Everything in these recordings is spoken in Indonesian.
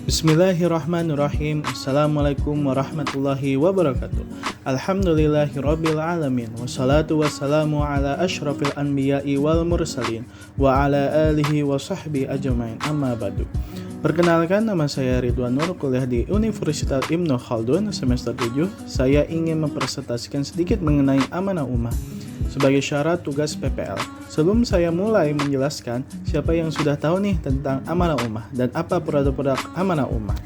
Bismillahirrahmanirrahim. Assalamualaikum warahmatullahi wabarakatuh. Alhamdulillahirabbil alamin. Wassalatu wassalamu ala asyrafil anbiya'i wal mursalin wa ala alihi wa sahbihi ajmain. Amma ba'du. Perkenalkan, nama saya Ridwan Nur, kuliah di Universitas Ibnu Khaldun semester 7. Saya ingin mempresentasikan sedikit mengenai amanah ummah sebagai syarat tugas PPL. Sebelum saya mulai menjelaskan, siapa yang sudah tahu nih tentang amanah ummah dan apa produk-produk amanah ummah?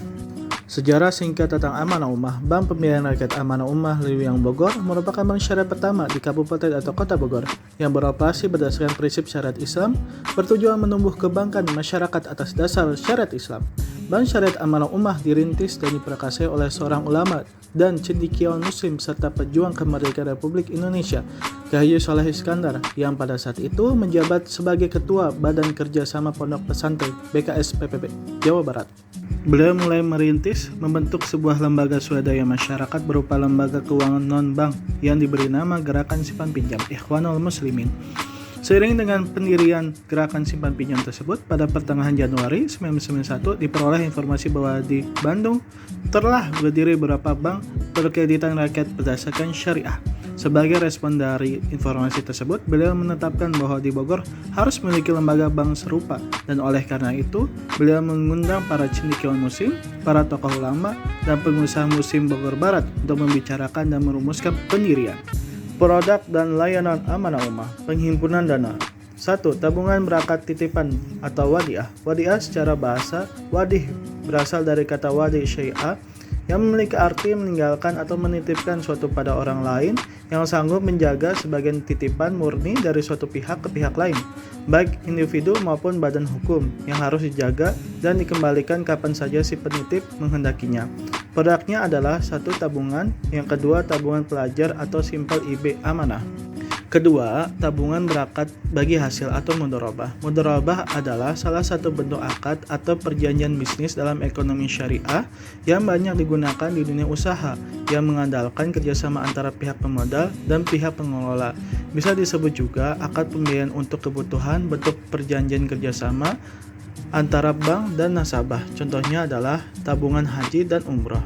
Sejarah singkat tentang amanah ummah. Bank Pembiayaan Rakyat Amanah Ummah Liwiang Bogor merupakan bank syariah pertama di Kabupaten atau Kota Bogor yang beroperasi berdasarkan prinsip syariat Islam, bertujuan menumbuh kebangkan masyarakat atas dasar syariat Islam. Bank Syariah Amanah Ummah dirintis dan diprakarsai oleh seorang ulama dan cendekiawan muslim serta pejuang kemerdekaan Republik Indonesia, Kyai Haji Shaleh Iskandar, yang pada saat itu menjabat sebagai Ketua Badan Kerjasama Pondok Pesantren BKS PPP Jawa Barat. Beliau mulai merintis membentuk sebuah lembaga swadaya masyarakat berupa lembaga keuangan non-bank yang diberi nama Gerakan Simpan Pinjam Ikhwanul Muslimin. Seiring dengan pendirian Gerakan Simpan Pinjam tersebut, pada pertengahan Januari 1991 diperoleh informasi bahwa di Bandung telah berdiri beberapa bank berkreditan rakyat berdasarkan syariah. Sebagai respon dari informasi tersebut, beliau menetapkan bahwa di Bogor harus memiliki lembaga bank serupa, dan oleh karena itu, beliau mengundang para cendekiawan muslim, para tokoh ulama, dan pengusaha muslim Bogor Barat untuk membicarakan dan merumuskan pendirian. Produk dan layanan amanah ummah. Penghimpunan dana. 1. Tabungan berakat titipan atau wadiah. Wadiah secara bahasa wadih berasal dari kata wadi syai'a yang memiliki arti meninggalkan atau menitipkan suatu pada orang lain yang sanggup menjaga sebagian titipan murni dari suatu pihak ke pihak lain, baik individu maupun badan hukum, yang harus dijaga dan dikembalikan kapan saja si penitip menghendakinya. Produknya adalah 1. Tabungan, yang kedua tabungan pelajar atau simpel IB amanah. Kedua, tabungan berakat bagi hasil atau mudharabah. Mudharabah adalah salah satu bentuk akad atau perjanjian bisnis dalam ekonomi syariah yang banyak digunakan di dunia usaha, yang mengandalkan kerjasama antara pihak pemodal dan pihak pengelola. Bisa disebut juga akad pembiayaan untuk kebutuhan, bentuk perjanjian kerjasama antara bank dan nasabah. Contohnya adalah tabungan haji dan umroh.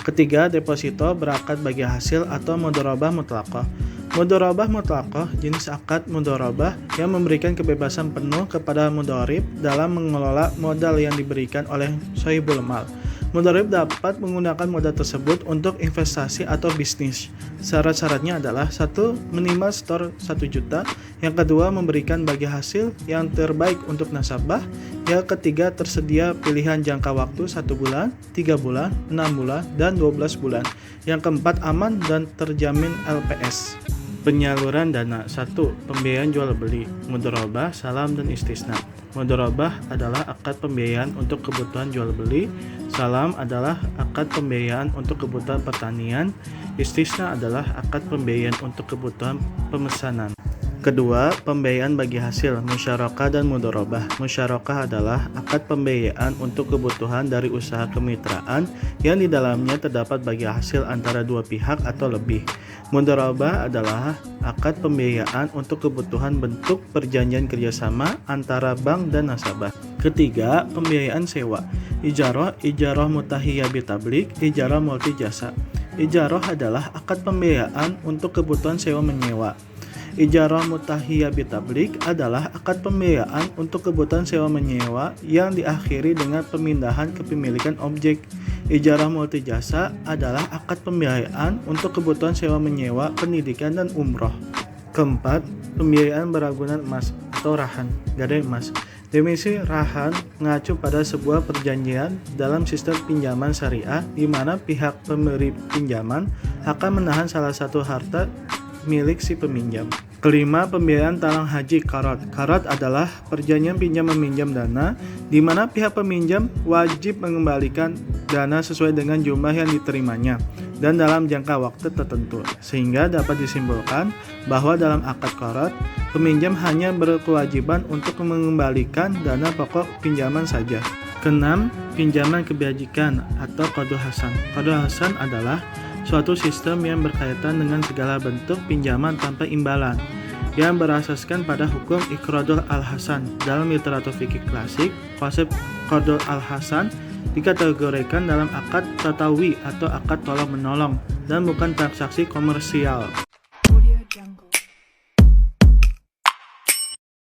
Ketiga, deposito berakat bagi hasil atau mudharabah mutlaqah. Mudharabah mutlaqah jenis akad mudharabah yang memberikan kebebasan penuh kepada mudharib dalam mengelola modal yang diberikan oleh sahibul mal. Mudharib dapat menggunakan modal tersebut untuk investasi atau bisnis. Syarat-syaratnya adalah 1. Minimal setor 1 juta. Yang kedua, memberikan bagi hasil yang terbaik untuk nasabah. Yang ketiga, tersedia pilihan jangka waktu 1 bulan, 3 bulan, 6 bulan, dan 12 bulan. Yang keempat, aman dan terjamin LPS. Penyaluran dana. 1. Pembiayaan jual beli, mudharabah, salam, dan istisna. Mudharabah adalah akad pembiayaan untuk kebutuhan jual beli. Salam adalah akad pembiayaan untuk kebutuhan pertanian. Istisna adalah akad pembiayaan untuk kebutuhan pemesanan. Kedua, pembiayaan bagi hasil, musyarakah dan mudharabah. Musyarakah adalah akad pembiayaan untuk kebutuhan dari usaha kemitraan yang di dalamnya terdapat bagi hasil antara dua pihak atau lebih. Mudharabah adalah akad pembiayaan untuk kebutuhan bentuk perjanjian kerjasama antara bank dan nasabah. Ketiga, pembiayaan sewa. Ijarah mutahiyah bitablik, ijarah multi jasa. Ijarah adalah akad pembiayaan untuk kebutuhan sewa menyewa. Ijarah mutahiyah bitablik adalah akad pembiayaan untuk kebutuhan sewa menyewa yang diakhiri dengan pemindahan kepemilikan objek. Ijarah multi jasa adalah akad pembiayaan untuk kebutuhan sewa menyewa, pendidikan, dan umroh. Keempat, pembiayaan beragunan emas atau rahan, gadai emas. Definisi rahan mengacu pada sebuah perjanjian dalam sistem pinjaman syariah di mana pihak pemberi pinjaman akan menahan salah satu harta milik si peminjam. Kelima, pembiayaan talang haji qarad. Qarad adalah perjanjian pinjam-meminjam dana di mana pihak peminjam wajib mengembalikan dana sesuai dengan jumlah yang diterimanya dan dalam jangka waktu tertentu, sehingga dapat disimpulkan bahwa dalam akad qarad, peminjam hanya berkewajiban untuk mengembalikan dana pokok pinjaman saja. Keenam, pinjaman kebajikan atau qardul hasan. Qardul hasan adalah suatu sistem yang berkaitan dengan segala bentuk pinjaman tanpa imbalan yang berasaskan pada hukum iqradul al-hasan. Dalam literatur fikih klasik, konsep qardul al-hasan dikategorikan dalam akad tatawi atau akad tolong-menolong dan bukan transaksi komersial.